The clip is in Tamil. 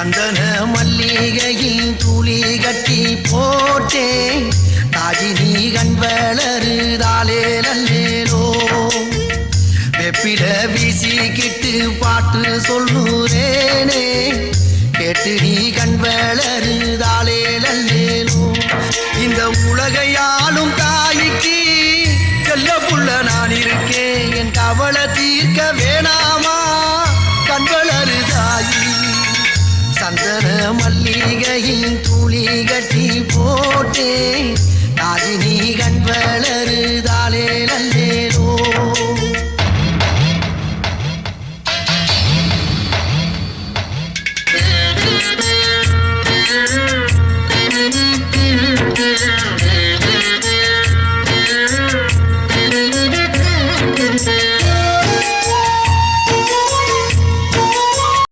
சந்தன மல்லிகையில் துளி கட்டி போட்டேன் தாஜினி கண் வளருதாலே நல்லேலோ வெப்பில வீசிக்கிட்டு பாட்டு சொல்லுறேனே கேட்டு நீ கண் வளருதாலே நல்லேலோ இந்த உலகையாளும் தாய்க்கு செல்ல புள்ள நான் இருக்கேன் என் கவலை தீர்க்க வேணாமா கண் வளருதாயி சந்தன மல்லிகையில் துளி கட்டி போட்டேன் தாஜினி கண் வளருதாலே நல்லே